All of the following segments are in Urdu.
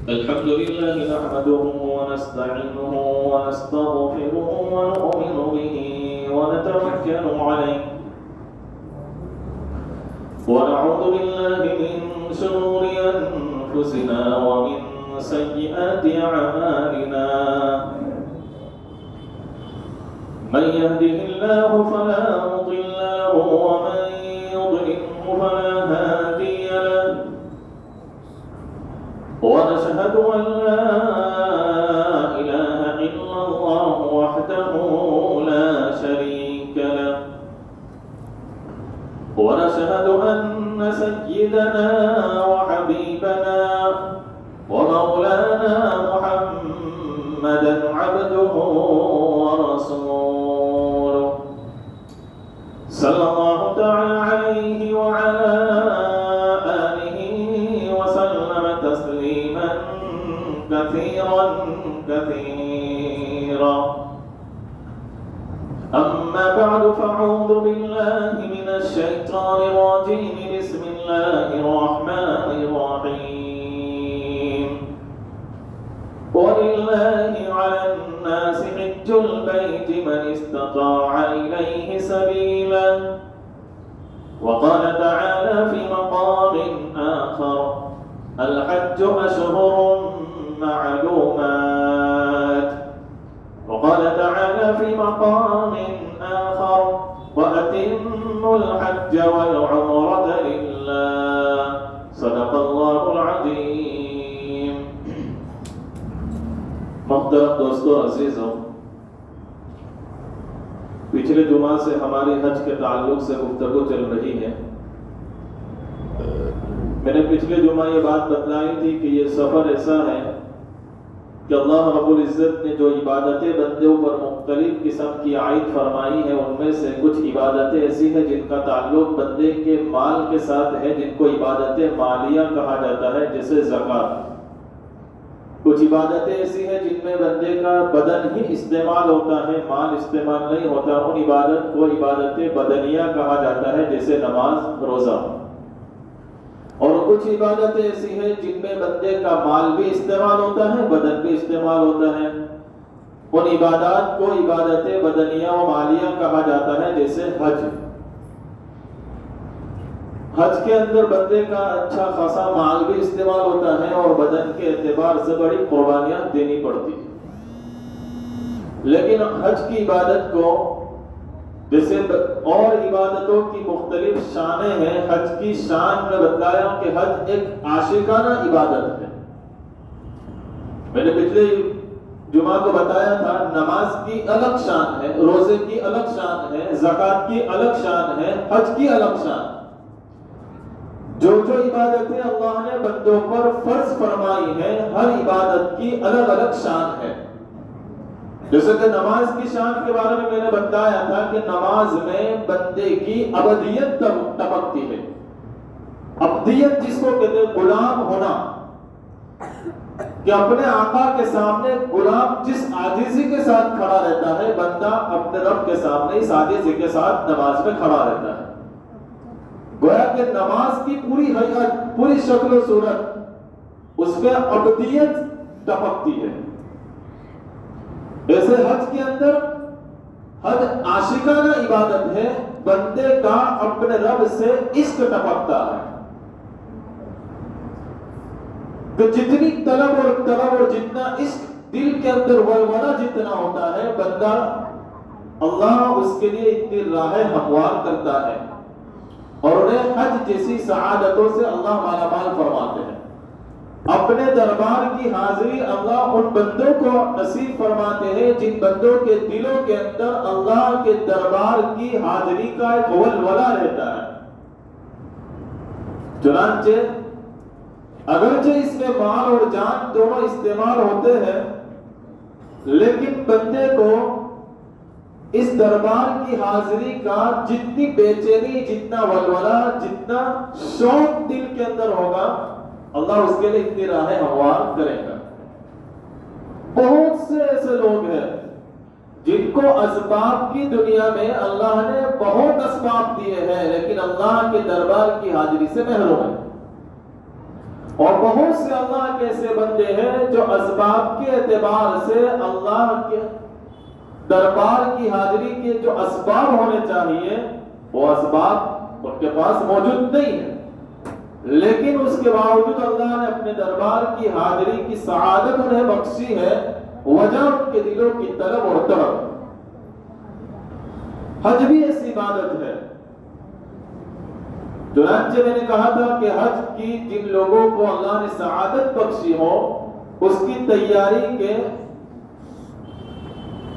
الحمد لله نحمده ونستعينه ونستغفره ونؤمن به ونتوكل عليه ونعوذ بالله من شرور أنفسنا ومن سيئات أعمالنا من يهده الله فلا مضل له ومن يضلله فلا هادي له ونشهد أن لا إله إلا الله وحده لا شريك له ونشهد أن سيدنا وحبيبنا ومولانا محمدا عبده ورسوله صلى الله تعالى عليه وعلى آله وسلم تسليما كثيرا كثيرا أما بعد فأعوذ بالله من الشيطان الرجيم بسم الله الرحمن الرحيم ولله على الناس حج البيت من استطاع إليه سبيلا وقال تعالى في مقام آخر الحج أشهر معلومات وقال تعالى في مقام آخر وأتموا الحج والعمرة لله صدق الله العظيم. محترم دوستو عزیزوں، پچھلے جمعہ سے ہماری حج کے تعلق سے گفتگو چل رہی ہے. میں نے پچھلے جمعہ یہ بات بتلائی تھی کہ یہ سفر ایسا ہے کہ اللہ رب العزت نے جو عبادتیں بندوں پر مختلف قسم کی عائد فرمائی ہیں، ان میں سے کچھ عبادتیں ایسی ہیں جن کا تعلق بندے کے مال کے ساتھ ہے، جن کو عبادتیں مالیہ کہا جاتا ہے، جیسے زکوٰۃ. کچھ عبادتیں ایسی ہیں جن میں بندے کا بدن ہی استعمال ہوتا ہے، مال استعمال نہیں ہوتا، ان عبادت کو عبادتیں بدنیہ کہا جاتا ہے، جیسے نماز، روزہ. اور کچھ عبادتیں ایسی ہیں جن میں بندے کا مال بھی استعمال ہوتا ہے، بدن بھی استعمال ہوتا ہے. ان عبادات کو عبادتیں بدنیہ و مالیہ کہا جاتا ہے، جیسے حج. حج کے اندر بندے کا اچھا خاصا مال بھی استعمال ہوتا ہے اور بدن کے اعتبار سے بڑی قربانیاں دینی پڑتی ہیں. لیکن حج کی عبادت کو جیسے اور عبادتوں کی مختلف شانیں ہیں، حج کی شان میں بتلایا کہ حج ایک عاشقانہ عبادت ہے. میں نے پچھلے جمعہ کو بتایا تھا نماز کی الگ شان ہے، روزے کی الگ شان ہے، زکوٰۃ کی الگ شان ہے، حج کی الگ شان. جو عبادتیں اللہ نے بندوں پر فرض فرمائی ہیں، ہر عبادت کی الگ الگ شان ہے. جیسے کہ نماز کی شان کے بارے میں نے بتایا تھا کہ نماز میں بندے کی عبدیت ٹپکتی ہے. عبدیت جس کو کہتے ہیں غلام ہونا، کہ اپنے آقا کے سامنے غلام جس عاجزی کے ساتھ کھڑا رہتا ہے، بندہ اپنے رب کے سامنے اس عاجزی کے ساتھ نماز میں کھڑا رہتا ہے. گویا کہ نماز کی پوری حیت، پوری شکل و صورت، اس میں عبدیت ٹپکتی ہے. ایسے حج کے اندر حج عاشقانہ عبادت ہے، بندے کا اپنے رب سے عشق ٹپکتا ہے. کہ جتنی طلب اور جتنا عشق دل کے اندر ولولہ جتنا ہوتا ہے، بندہ اللہ اس کے لیے اتنی راہیں ہموار کرتا ہے اور انہیں حج جیسی سعادتوں سے اللہ مالا مال فرماتے ہیں. اپنے دربار کی حاضری اللہ ان بندوں کو نصیب فرماتے ہیں جن بندوں کے دلوں کے اندر اللہ کے دربار کی حاضری کا ایک ولولہ رہتا ہے. چنانچہ اگرچہ اس میں مال اور جان دونوں استعمال ہوتے ہیں، لیکن بندے کو اس دربار کی حاضری کا جتنی بے چینی، جتنا ولولہ، جتنا شوق دل کے اندر ہوگا، اللہ اس کے لیے اتنی راہیں ہموار کرے گا. بہت سے ایسے لوگ ہیں جن کو اسباب کی دنیا میں اللہ نے بہت اسباب دیے ہیں لیکن اللہ کے دربار کی حاضری سے محروم ہے. اور بہت سے اللہ کے ایسے بندے ہیں جو اسباب کے اعتبار سے اللہ کے دربار کی حاضری کے جو اسباب ہونے چاہیے وہ اسباب ان کے پاس موجود نہیں ہے، لیکن اس کے باوجود اللہ نے اپنے دربار کی حاضری کی سعادت انہیں بخشی ہے، وجہ ان کے دلوں کی طلب اور طلب۔ حج بھی ایسی عبادت ہے، چنانچہ میں نے کہا تھا کہ حج کی جن لوگوں کو اللہ نے سعادت بخشی ہو اس کی تیاری کے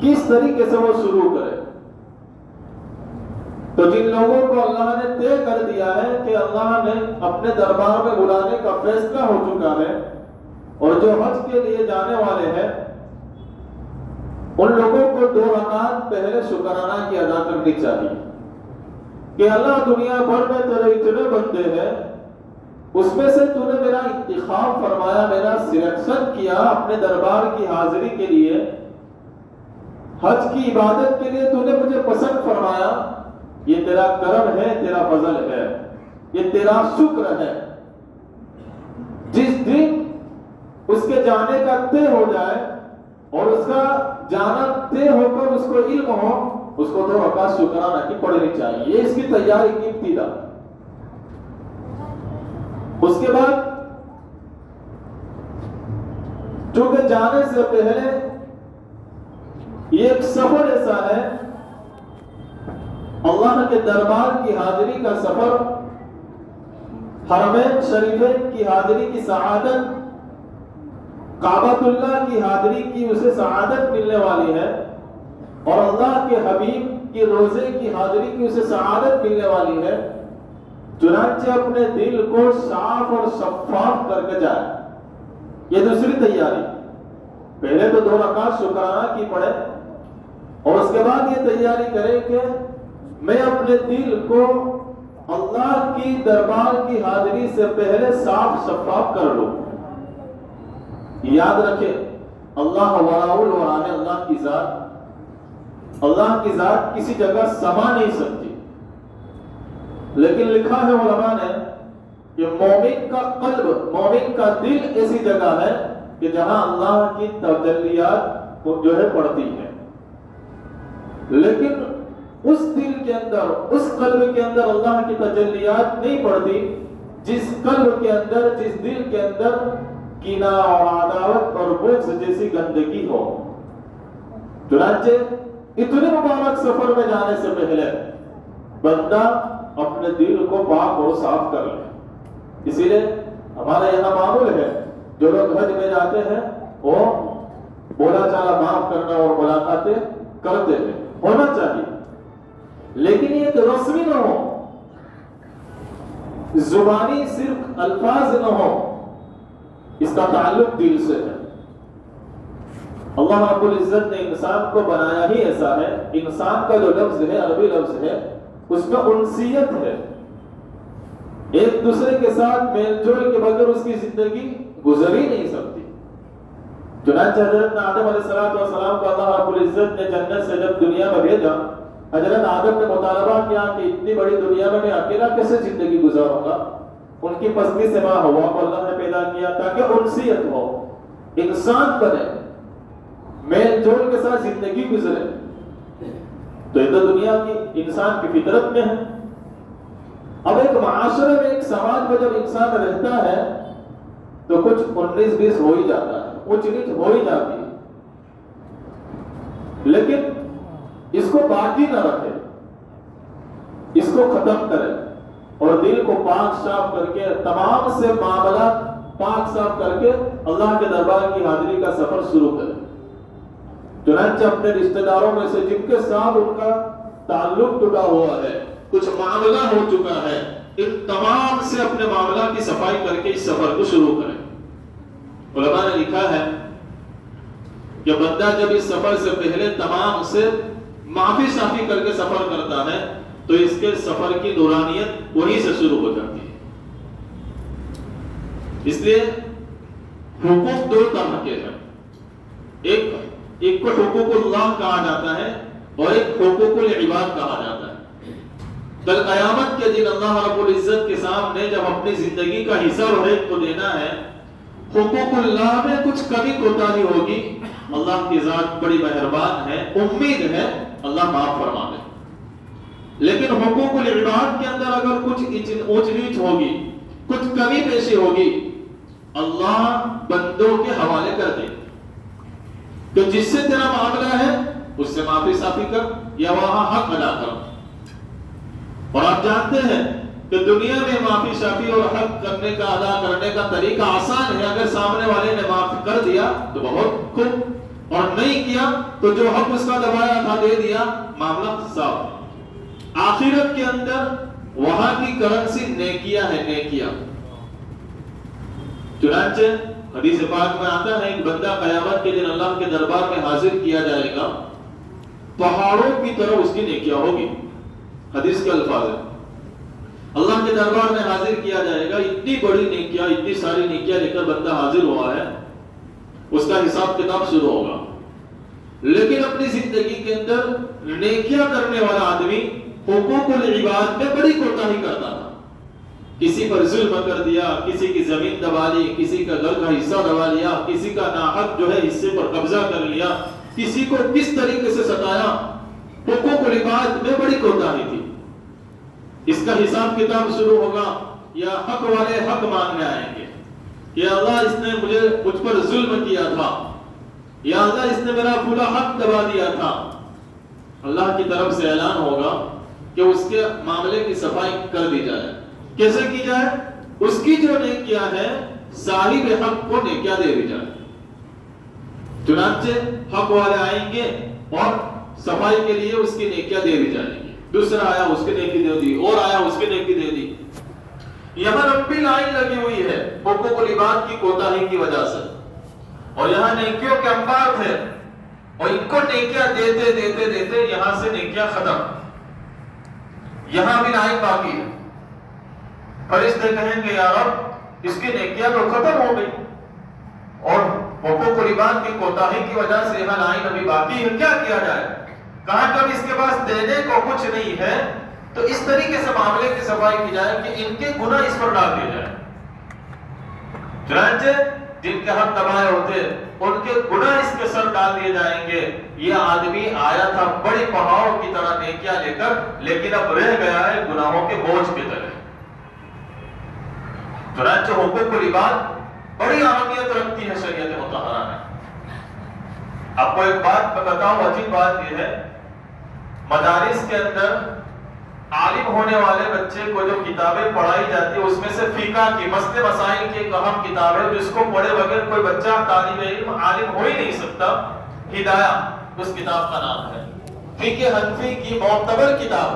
کس طریقے سے وہ شروع کرے۔ تو جن لوگوں کو اللہ نے طے کر دیا ہے کہ اللہ نے اپنے دربار میں بلانے کا فیصلہ ہو چکا ہے اور جو حج کے لیے جانے والے ہیں ان لوگوں کو 2 رکعت پہلے شکرانہ کی ادا کرنی چاہیے کہ اللہ دنیا بھر میں تیرے اتنے بندے ہیں، اس میں سے تو نے میرا انتخاب فرمایا، میرا سلیکشن کیا اپنے دربار کی حاضری کے لیے، حج کی عبادت کے لیے تو نے مجھے پسند فرمایا، یہ تیرا کرم ہے، تیرا فضل ہے، یہ تیرا شکر ہے۔ جس دن اس کے جانے کا طے ہو جائے اور اس کا جانا طے ہو کر اس کو علم ہو، اس کو 2 رکعت شکرانہ کی پڑھنی چاہیے، یہ اس کی تیاری کی ابتدا۔ اس کے بعد چونکہ جانے سے پہلے یہ ایک سفر ایسا ہے، اللہ کے دربار کی حاضری کا سفر، حرمین شریفین کی حاضری کی سعادت، کعبۃ اللہ کی حاضری کی اسے سعادت ملنے والی ہے، اور اللہ کے حبیب کی روزے کی حاضری کی اسے سعادت ملنے والی ہے۔ چنانچہ اپنے دل کو صاف اور شفاف کر کے جائے، یہ دوسری تیاری۔ پہلے تو 2 رکعت شکرانہ کی پڑھے اور اس کے بعد یہ تیاری کرے کہ میں اپنے دل کو اللہ کی دربار کی حاضری سے پہلے صاف شفاف کر لوں۔ یاد رکھے اللہ وراء الورا ہے، اللہ کی ذات کسی جگہ سما نہیں سکتی، لیکن لکھا ہے علماء نے کہ مومن کا قلب، مومن کا دل ایسی جگہ ہے کہ جہاں اللہ کی تجلیات جو ہے پڑتی ہے، لیکن اس دل کے اندر، اس قلب کے اندر اللہ کی تجلیات نہیں پڑتی جس قلب کے اندر، جس دل کے اندر کینہ اور عداوت اور بغض جیسی گندگی ہو۔ چنانچہ اتنے مبارک سفر میں جانے سے پہلے بندہ اپنے دل کو پاک اور صاف کر لے۔ اسی لیے ہمارا یہاں معمول ہے، جو لوگ حج میں جاتے ہیں وہ بولا چالا معاف کرنا اور ملاقاتیں کرتے ہیں، ہونا چاہیے، لیکن یہ کہ رسمی نہ ہو، زبانی صرف الفاظ نہ ہو، اس کا تعلق دل سے ہے۔ اللہ رب العزت نے انسان کو بنایا ہی ایسا ہے، انسان کا جو لفظ ہے، عربی لفظ ہے، اس میں انسیت ہے، ایک دوسرے کے ساتھ میل جول کے بغیر اس کی زندگی گزر ہی نہیں سکتی۔ چنانچہ حضرت آدم علیہ السلام کو اللہ رب العزت نے جنت سے جب دنیا میں بھیجا، حضرت آدم نے مطالبہ کیا کہ اتنی بڑی دنیا میں اکیلا کیسے زندگی گزاروں گا؟ ان کی پسلی سے ماں ہوا کو اللہ نے پیدا کیا تاکہ انسیت ہو، انسان بنے، میل جول کے ساتھ زندگی گزرے۔ تو یہ تو دنیا کی انسان کی فطرت میں ہے۔ اب ایک معاشرے میں، ایک سماج میں جب انسان رہتا ہے تو کچھ 19-20 ہو ہی جاتا ہے، اونچ نیچ ہو ہی جاتی ہے، لیکن اس کو باقی نہ رکھے، اس کو ختم کرے اور دل کو پاک صاف کر کے، تمام سے معاملات پاک صاف کر کے اللہ کے دربار کی حاضری کا سفر شروع کرے۔ چنانچہ اپنے رشتہ داروں میں سے جن کے ساتھ ان کا تعلق ٹوٹا ہوا ہے، کچھ معاملہ ہو چکا ہے، ان تمام سے اپنے معاملہ کی صفائی کر کے اس سفر کو شروع کریں۔ علماء نے لکھا ہے کہ بندہ جب اس سفر سے پہلے تمام سے معافی صافی کر کے سفر کرتا ہے تو اس کے سفر کی نورانیت وہیں سے شروع ہو جاتی ہے۔ اس لیے حقوق 2 طرح کے ہیں، ایک کو حقوق اللہ کہا جاتا ہے اور ایک حقوق العباد کہا جاتا ہے۔ کل قیامت کے دن اللہ رب العزت کے سامنے جب اپنی زندگی کا حصہ ہر ایک کو دینا ہے، حقوق اللہ میں کچھ کمی کوتاہی ہوگی، اللہ کی ذات بڑی مہربان ہے، امید ہے اللہ معاف فرما دے۔ لیکن حقوق العباد کے اندر اگر کچھ اونچ نیچ ہوگی، کچھ کمی پیشی ہوگی، اللہ بندوں کے حوالے کر دے کہ جس سے تیرا معاملہ ہے اس سے معافی صافی کر یا وہاں حق ادا کر۔ اور آپ جانتے ہیں کہ دنیا میں معافی شافی اور حق کرنے کا ادا کرنے کا طریقہ آسان ہے، اگر سامنے والے نے معاف کر دیا تو بہت خوب، اور نہیں کیا تو جو حق اس کا دبایا تھا دے دیا، معاملہ صاف۔ آخرت کے اندر وہاں کی کرنسی نیکیاں ہے، نیکیاں۔ چنانچہ حدیث پاک میں آتا ہے ایک بندہ قیامت کے دن اللہ کے دربار میں حاضر کیا جائے گا، پہاڑوں کی طرح اس کی نیکیاں ہوگی۔ حدیث کے الفاظ ہے، اللہ کے دربار میں حاضر کیا جائے گا، اتنی بڑی نیکیاں، اتنی ساری نیکیاں لے کر بندہ حاضر ہوا ہے، اس کا حساب کتاب شروع ہوگا۔ لیکن اپنی زندگی کے اندر نیکیاں کرنے والا آدمی حقوق العباد میں بڑی کوتاہی کرتا تھا، کسی پر ظلم کر دیا، کسی کی زمین دبا لی، کسی کا گھر کا حصہ دبا لیا، کسی کا ناحق جو ہے حصے پر قبضہ کر لیا، کسی کو کس طریقے سے ستایا، حقوق العباد میں بڑی کوتاہی تھی۔ اس کا حساب کتاب شروع ہوگا، یا حق والے حق مانگنے آئیں گے، یا اللہ اس نے مجھ پر ظلم کیا تھا، یا اللہ اس نے میرا پورا حق دبا دیا تھا۔ اللہ کی طرف سے اعلان ہوگا کہ اس کے معاملے کی صفائی کر دی جائے۔ کیسے کی جائے؟ اس کی جو نیکیاں ہیں صاحب حق کو نیکیاں دے دی جائے۔ چنانچہ حق والے آئیں گے اور صفائی کے لیے اس کی نیکیاں دے دی جائیں گی۔ دوسرا آیا اس کی نیکی دے دی، اور آیا اس کی نیکی دے دی۔ یہاں لمبی لائن لگی ہوئی ہے حقوق العباد کی کوتاہی کی وجہ سے، اور یہاں نیکیوں کے انبار تھے، اور ان کو نیکیاں دیتے دیتے دیتے یہاں سے نیکیاں ختم، یہاں بھی لائن باقی ہے۔ فرشتے کہیں گے یا رب اس کی نیکیاں تو ختم ہو گئی، اور حقوق العباد کی کوتاہی کی وجہ سے یہاں لائن ابھی باقی ہے، کیا کیا جائے؟ کہاں کب اس کے پاس دینے کو کچھ نہیں ہے، تو اس طریقے سے معاملے کی صفائی کی جائے کہ ان کے گناہ اس پر ڈال دیے جائیں۔ چنانچہ جن کے حق دبائے ہوتے ان کے گناہ اس کے سر ڈال دیے جائیں گے۔ یہ آدمی آیا تھا بڑی پہاڑوں کی طرح نیکیاں لے کر، لیکن اب رہ گیا ہے گناہوں کے بوجھ کی طرح۔ چنانچہ حقوق العباد بڑی اہمیت رکھتی ہے شریعت مطہرہ میں۔ آپ کو ایک بات بتاؤں، عجیب بات یہ ہے، مدارس کے اندر عالم ہونے والے بچے کو جو کتابیں پڑھائی جاتی ہیں اس میں سے فقہ کی مسئلے مسائل کی ایک اہم کتاب ہے جس کو پڑھے بغیر کوئی بچہ طالب علم عالم ہو ہی نہیں سکتا، ہدایہ اس کتاب کا نام ہے۔ فقہ حنفی کی معتبر کتاب،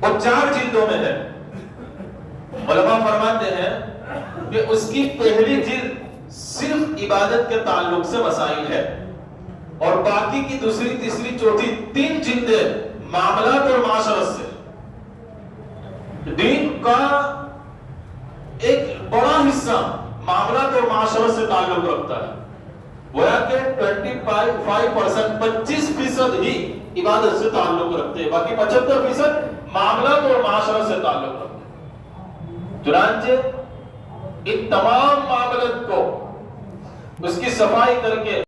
اور 4 جلدوں میں ہے۔ علماء فرماتے ہیں کہ اس کی پہلی جلد صرف عبادت کے تعلق سے مسائل ہے، اور باقی کی دوسری تیسری چوتھی 3 جلدیں معاملات اور معاشرت سے۔ دین کا ایک بڑا حصہ معاملات اور معاشرت سے تعلق رکھتا ہے، گویا کہ 25% 25% ہی عبادت سے تعلق رکھتے ہیں، باقی 75% معاملات اور معاشرت سے تعلق رکھتے ہیں۔ چنانچہ ان تمام معاملات کو اس کی صفائی کر کے